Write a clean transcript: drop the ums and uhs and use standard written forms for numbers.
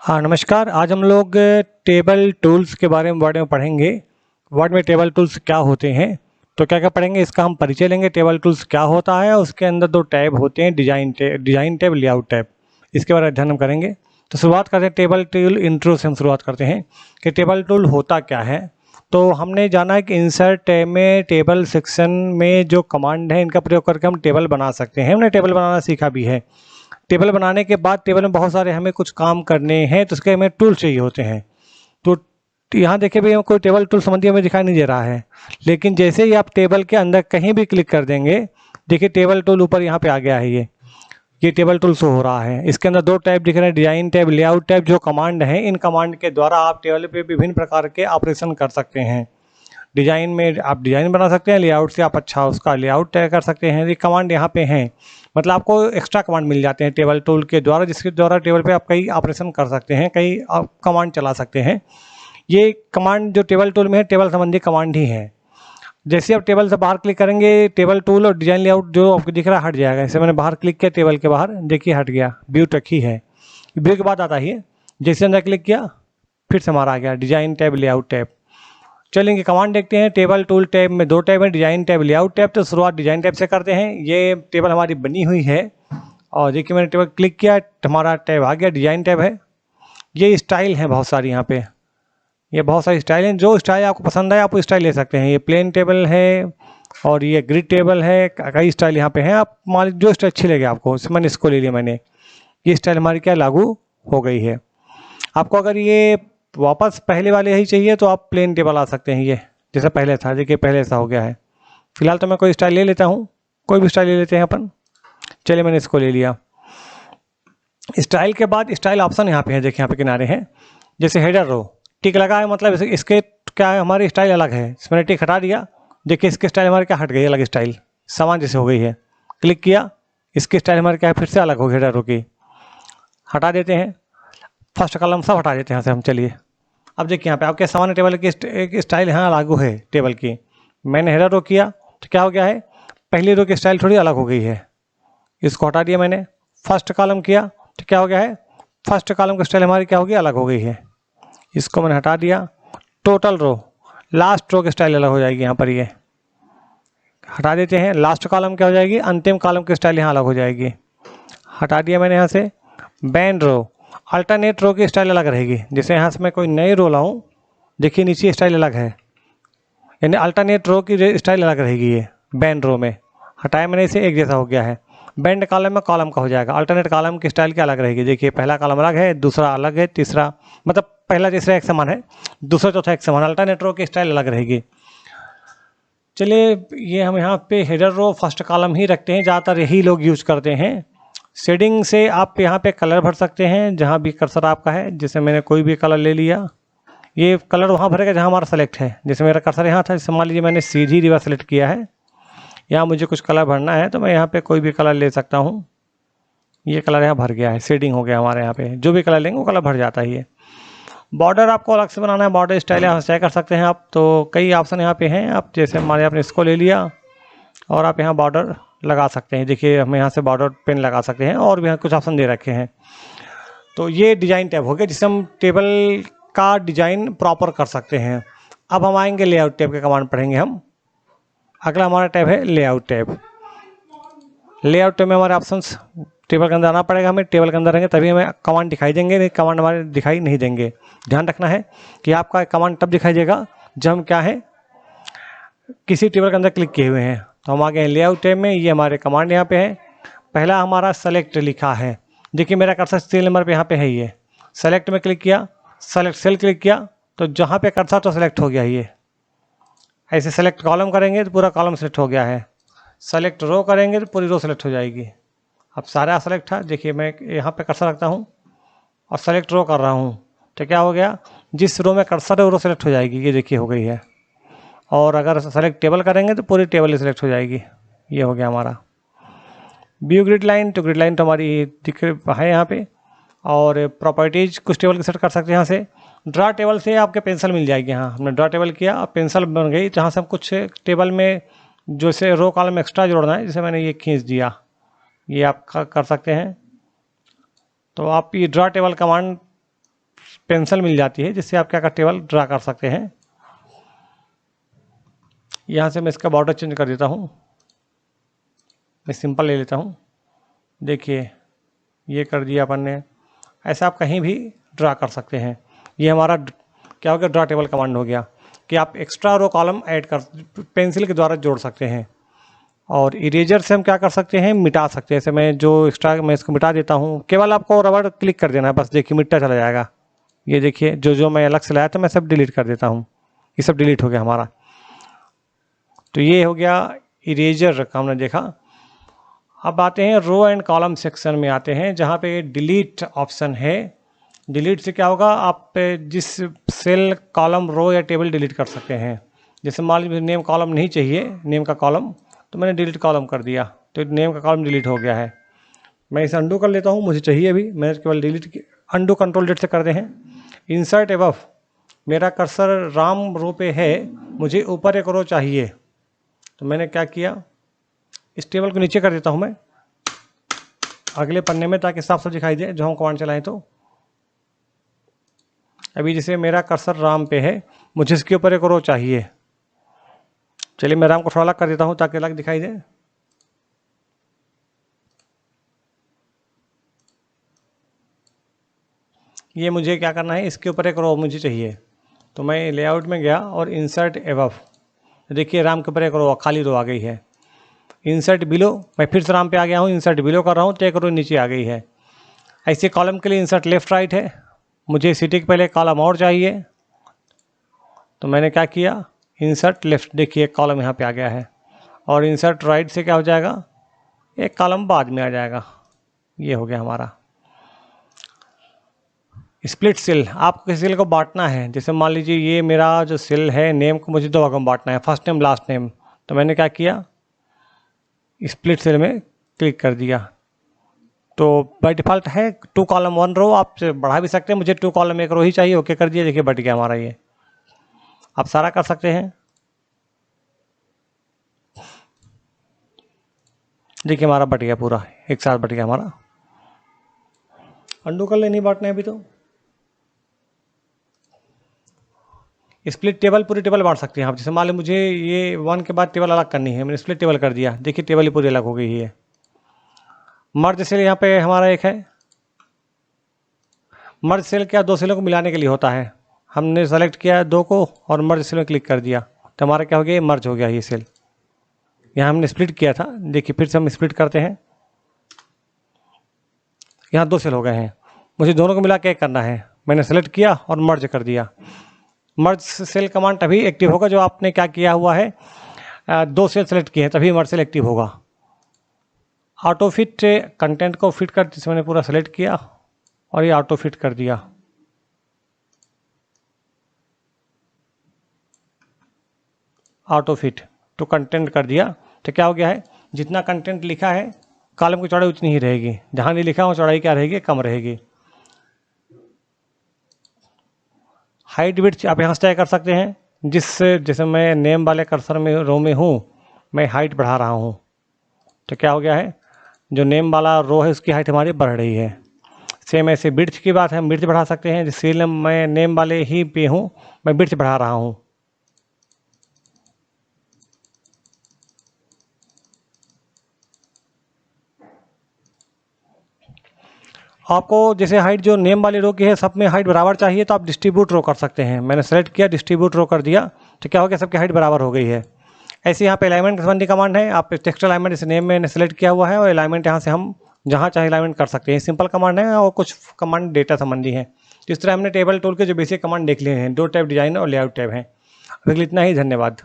हाँ नमस्कार। आज हम लोग टेबल टूल्स के बारे में पढ़ेंगे। वर्ड में टेबल टूल्स क्या होते हैं, तो क्या क्या पढ़ेंगे इसका हम परिचय लेंगे। टेबल टूल्स क्या होता है, उसके अंदर दो टैब होते हैं, डिजाइन टैब, लेआउट टैब। इसके बारे में अध्ययन हम करेंगे। तो शुरुआत करते हैं टेबल टूल इंट्रो से। हम शुरुआत करते हैं कि टेबल टूल होता क्या है। तो हमने जाना है कि इंसर्ट टैब में टेबल सेक्शन में जो कमांड है इनका प्रयोग करके हम टेबल बना सकते हैं। हमने टेबल बनाना सीखा भी है। टेबल बनाने के बाद टेबल में बहुत सारे हमें कुछ काम करने हैं, तो उसके हमें टूल चाहिए होते हैं। तो यहाँ देखिए भाई, कोई टेबल टूल संबंधी हमें दिखाई नहीं दे रहा है, लेकिन जैसे ही आप टेबल के अंदर कहीं भी क्लिक कर देंगे, देखिए टेबल टूल ऊपर यहाँ पे आ गया है। ये टेबल टूल शो हो रहा है। इसके अंदर दो टैब दिख रहे हैं, डिजाइन टैब, लेआउट टैब। जो कमांड है, इन कमांड के द्वारा आप टेबल पे विभिन्न प्रकार के ऑपरेशन कर सकते हैं। डिजाइन में आप डिजाइन बना सकते हैं, लेआउट से आप अच्छा उसका लेआउट तय कर सकते हैं। ये कमांड यहाँ पे हैं, मतलब आपको एक्स्ट्रा कमांड मिल जाते हैं टेबल टूल के द्वारा, जिसके द्वारा टेबल पे आप कई ऑपरेशन कर सकते हैं, कई आप कमांड चला सकते हैं। ये कमांड जो टेबल टूल में है, टेबल संबंधी कमांड ही है। जैसे आप टेबल से बाहर क्लिक करेंगे, टेबल टूल और डिजाइन लेआउट जो आपको दिख रहा है हट जाएगा। जैसे मैंने बाहर क्लिक किया टेबल के बाहर, देखिए हट गया, व्यू तक ही है। व्यू के बाद आता ही है, जैसे अंदर क्लिक किया फिर से हमारा आ गया डिजाइन टैब, लेआउट टैब। चलेंगे कमांड देखते हैं। टेबल टूल टैब में दो टैब है, डिजाइन टैब, लेआउट टैब। तो शुरुआत डिजाइन टैब से करते हैं। ये टेबल हमारी बनी हुई है और देखिए मैंने टेबल क्लिक किया, हमारा टैब आ गया, डिजाइन टैब है। ये स्टाइल है बहुत सारी, यहाँ पे ये बहुत सारी स्टाइल हैं। जो स्टाइल आपको पसंद है आप वो स्टाइल ले सकते हैं। ये प्लेन टेबल है और ये ग्रिड टेबल है, कई स्टाइल यहाँ पे हैं। आप मान लीजिए जो स्टाइल अच्छी लगे आपको, मैंने इसको ले लिया। मैंने ये स्टाइल हमारी क्या लागू हो गई है। आपको अगर ये वापस पहले वाले ही चाहिए तो आप प्लेन टेबल आ सकते हैं। ये जैसा पहले था, देखिए पहले ऐसा हो गया है। फिलहाल तो मैं कोई स्टाइल ले लेता हूँ, कोई भी स्टाइल ले लेते हैं अपन। चलिए मैंने इसको ले लिया। स्टाइल के बाद स्टाइल ऑप्शन यहाँ पे है, देखिए यहाँ पे किनारे हैं। जैसे हेडर रो टिक लगा है, मतलब इसके क्या है, हमारी स्टाइल अलग है। मैंने टिक हटा दिया, देखिए इसकी स्टाइल हमारी क्या हट गई, अलग स्टाइल समान जैसे हो गई है। क्लिक किया, इसकी स्टाइल हमारी क्या है, फिर से अलग हो गई हेडर रो की। हटा देते हैं, फर्स्ट कॉलम सब हटा देते हैं यहाँ से हम। चलिए अब देखिए यहाँ पे आपके सामान्य टेबल की एक स्टाइल यहाँ लागू है टेबल की। मैंने हेडर रो किया तो क्या हो गया है, पहली रो की स्टाइल थोड़ी अलग हो गई है। इसको हटा दिया मैंने, फर्स्ट कॉलम किया तो क्या हो गया है, फर्स्ट कॉलम की स्टाइल हमारी क्या होगी, अलग हो गई है। इसको मैंने हटा दिया। टोटल रो, लास्ट रो की स्टाइल अलग हो जाएगी यहाँ पर। ये हटा देते हैं। लास्ट कॉलम क्या हो जाएगी, अंतिम कॉलम की स्टाइल यहाँ अलग हो जाएगी। हटा दिया मैंने यहाँ से। बैंड रो, अल्टरनेट रो की स्टाइल अलग रहेगी। जैसे यहाँ से मैं कोई नई रो लाऊं, देखिए नीचे स्टाइल अलग है, यानी अल्टरनेट रो की स्टाइल अलग रहेगी ये बैंड रो में। हटाया मैंने इसे, एक जैसा हो गया है। बैंड कॉलम में कॉलम का हो जाएगा, अल्टरनेट कॉलम की स्टाइल क्या अलग रहेगी। देखिए पहला कॉलम अलग है, दूसरा अलग है, तीसरा मतलब पहला तीसरा एक समान है, दूसरा चौथा एक समान। अल्टरनेट रो की स्टाइल अलग रहेगी। चलिए ये हम यहाँ पे हेडर रो फर्स्ट कॉलम ही रखते हैं, ज़्यादातर यही लोग यूज करते हैं। शेडिंग से आप यहाँ पे कलर भर सकते हैं, जहाँ भी कर्सर आपका है। जैसे मैंने कोई भी कलर ले लिया, ये कलर वहाँ भरेगा जहाँ हमारा सेलेक्ट है। जैसे मेरा कर्सर यहाँ था, जैसे मान लीजिए मैंने सीधी रिवर सेलेक्ट किया है, यहाँ मुझे कुछ कलर भरना है तो मैं यहाँ पे कोई भी कलर ले सकता हूँ। ये कलर यहाँ भर गया है, शेडिंग हो गया हमारे यहाँ पे। जो भी कलर लेंगे वो कलर भर जाता है। ये बॉर्डर आपको अलग से बनाना है, बॉर्डर स्टाइल यहाँ से कर सकते हैं आप। तो कई ऑप्शन यहाँ पे हैं। आप जैसे मान आपने इसको ले लिया और आप यहाँ बॉर्डर लगा सकते हैं। देखिए हम यहाँ से बॉर्डर पेन लगा सकते हैं, और भी यहाँ कुछ ऑप्शन दे रखे हैं। तो ये डिजाइन टैब हो गया, जिससे हम टेबल का डिजाइन प्रॉपर कर सकते हैं। अब हम आएंगे लेआउट टैब के कमांड पढ़ेंगे हम। अगला हमारा टैब है लेआउट टैब। लेआउट टैब में हमारे ऑप्शंस, टेबल के अंदर आना पड़ेगा हमें। टेबल के अंदर रहेंगे तभी हमें कमांड दिखाई देंगे, नहीं कमांड हमारे दिखाई नहीं देंगे। ध्यान रखना है कि आपका कमांड तब दिखाई देगा जब हम क्या है, किसी टेबल के अंदर क्लिक किए हुए हैं। तो हम आ गए लेआउट टैब में। ये हमारे कमांड यहाँ पे है। पहला हमारा सेलेक्ट लिखा है, देखिए मेरा कर्सर सेल नंबर पे यहाँ पे है। ये सेलेक्ट में क्लिक किया, सेलेक्ट सेल क्लिक किया तो जहाँ पे कर्सर तो सेलेक्ट हो गया। ये ऐसे सेलेक्ट कॉलम करेंगे तो पूरा कॉलम सेलेक्ट हो गया है। सेलेक्ट रो करेंगे तो पूरी रो सेलेक्ट हो जाएगी। अब सारा सेलेक्ट था, देखिए मैं यहाँ पे कर्सर रखता हूँ और सेलेक्ट रो कर रहा हूँ तो क्या हो गया, जिस रो में कर्सर है वो रो सेलेक्ट हो जाएगी। ये देखिए हो गई है। और अगर सेलेक्ट टेबल करेंगे तो पूरी टेबल ही सेलेक्ट हो जाएगी। ये हो गया हमारा। व्यू ग्रिड लाइन, तो ग्रिड लाइन तो हमारी दिख है यहाँ पे। और प्रॉपर्टीज कुछ टेबल की सेट कर सकते हैं यहाँ से। ड्रा टेबल से आपके पेंसिल मिल जाएगी। यहाँ हमने ड्रा टेबल किया और पेंसिल बन गई, जहाँ से हम कुछ टेबल में जैसे रो कॉलम एक्स्ट्रा जोड़ना है, जैसे मैंने ये खींच दिया, ये आप कर सकते हैं। तो आप ये ड्रा टेबल कमांड पेंसिल मिल जाती है जिससे आप क्या कर टेबल ड्रा कर सकते हैं। यहाँ से मैं इसका बॉर्डर चेंज कर देता हूँ, मैं सिंपल ले लेता हूँ। देखिए ये कर दिया अपन ने। ऐसा आप कहीं भी ड्रा कर सकते हैं। ये हमारा क्या हो गया, ड्रा टेबल कमांड हो गया कि आप एक्स्ट्रा रो कॉलम ऐड कर पेंसिल के द्वारा जोड़ सकते हैं। और इरेजर से हम क्या कर सकते हैं, मिटा सकते हैं। जैसे मैं जो एक्स्ट्रा मैं इसको मिटा देता हूँ, केवल आपको रबड़ क्लिक कर देना है बस, देखिए मिटता चला जाएगा। ये देखिए जो मैं अलग से लाया था मैं सब डिलीट कर देता हूँ, ये सब डिलीट हो गया हमारा। तो ये हो गया इरेजर का हमने देखा। अब आते हैं रो एंड कॉलम सेक्शन में आते हैं, जहाँ पे डिलीट ऑप्शन है। डिलीट से क्या होगा, आप जिस सेल कॉलम रो या टेबल डिलीट कर सकते हैं। जैसे मान लीजिए नेम कॉलम नहीं चाहिए, नेम का कॉलम, तो मैंने डिलीट कॉलम कर दिया तो नेम का कॉलम डिलीट हो गया है। मैं इसे अंडू कर लेता हूँ, मुझे चाहिए अभी, मैंने केवल डिलीट अंडू कंट्रोल जेड से कर दे हैं। इंसर्ट एबव, मेरा कर्सर राम रो पे है, मुझे ऊपर एक रो चाहिए, तो मैंने क्या किया, इस टेबल को नीचे कर देता हूँ मैं अगले पन्ने में, ताकि साफ साफ दिखाई दे जो हम कमांड चलाएं। तो अभी जैसे मेरा कर्सर राम पे है, मुझे इसके ऊपर एक रो चाहिए। चलिए मैं राम को थोड़ा अलग कर देता हूँ ताकि अलग दिखाई दे। ये मुझे क्या करना है, इसके ऊपर एक रो मुझे चाहिए, तो मैं लेआउट में गया और इंसर्ट एबव, देखिए राम के ऊपर एक रो खाली रो आ गई है। इंसर्ट बिलो, मैं फिर से राम पे आ गया हूँ, इंसर्ट बिलो कर रहा हूँ तो एक रो नीचे आ गई है। ऐसे कॉलम के लिए इंसर्ट लेफ्ट राइट है, मुझे सिटी के पहले कॉलम और चाहिए, तो मैंने क्या किया, इंसर्ट लेफ्ट, देखिए एक कॉलम यहाँ पे आ गया है। और इंसर्ट राइट से क्या हो जाएगा, एक कॉलम बाद में आ जाएगा। ये हो गया हमारा स्प्लिट सेल। आपको किसी सेल को बांटना है, जैसे मान लीजिए ये मेरा जो सेल है, नेम को मुझे 2 भागों में बांटना है, फर्स्ट नेम लास्ट नेम, तो मैंने क्या किया, स्प्लिट सेल में क्लिक कर दिया। तो बाय डिफ़ॉल्ट है 2 कॉलम 1 रो, आप बढ़ा भी सकते हैं, मुझे 2 कॉलम 1 रो ही चाहिए, ओके कर दिया, देखिए बट गया हमारा। ये आप सारा कर सकते हैं, देखिए हमारा बट गया पूरा, एक साथ बट गया हमारा। अंडू कर ले, नहीं बांटना है अभी तो। स्प्लिट टेबल, पूरी टेबल बांट सकते हैं आप। जैसे मान लीजिए मुझे ये 1 के बाद टेबल अलग करनी है, मैंने स्प्लिट टेबल कर दिया, देखिए टेबल ही पूरी अलग हो गई है। मर्ज सेल यहाँ पे हमारा एक है। मर्ज सेल क्या, 2 सेलों को मिलाने के लिए होता है। हमने सेलेक्ट किया 2 को और मर्ज सेल में क्लिक कर दिया, तो हमारा क्या हो गया, मर्ज हो गया ये सेल। यहाँ हमने स्प्लिट किया था, देखिए फिर से हम स्प्लिट करते हैं। यहाँ 2 सेल हो गए हैं, मुझे दोनों को मिला के एक करना है, मैंने सेलेक्ट किया और मर्ज कर दिया। मर्ज सेल कमांड तभी एक्टिव होगा जो आपने क्या किया हुआ है, 2 सेल सेलेक्ट किए हैं, तभी मर्ज सेल एक्टिव होगा। ऑटो फिट, कंटेंट को फिट कर, जिसमें मैंने पूरा सेलेक्ट किया और ये ऑटो फिट कर दिया। ऑटो फिट तो कंटेंट कर दिया, तो क्या हो गया है, जितना कंटेंट लिखा है कॉलम की चौड़ाई उतनी ही रहेगी, जहाँ नहीं लिखा हो चौड़ाई क्या रहेगी, कम रहेगी। हाइट विड्थ आप यहाँ से तय कर सकते हैं, जिससे जैसे मैं नेम वाले कर्सर में रो में हूँ, मैं हाइट बढ़ा रहा हूँ, तो क्या हो गया है, जो नेम वाला रो है उसकी हाइट हमारी बढ़ रही है। सेम ऐसे विड्थ की बात है, हम विड्थ बढ़ा सकते हैं, जिससे मैं नेम वाले ही पे हूँ, मैं विड्थ बढ़ा रहा हूँ। आपको जैसे हाइट जो नेम वाली रो की है सब में हाइट बराबर चाहिए, तो आप डिस्ट्रीब्यूट रो कर सकते हैं। मैंने सेलेक्ट किया, डिस्ट्रीब्यूट रो कर दिया, तो क्या हो गया, सबकी हाइट बराबर हो गई है। ऐसे यहाँ पे अलाइनमेंट संबंधी कमांड है, आप टेक्स्ट अलाइनमेंट इस नेम में सेलेक्ट किया हुआ है, और अलाइनमेंट यहाँ से हम जहाँ चाहे अलाइनमेंट कर सकते हैं। सिंपल कमांड है, और कुछ कमांड डेटा संबंधी है। तो इस तरह हमने टेबल टूल के जो बेसिक कमांड देख लिए हैं, 2 टैब डिजाइन और लेआउट टैब हैं। अभी इतना ही, धन्यवाद।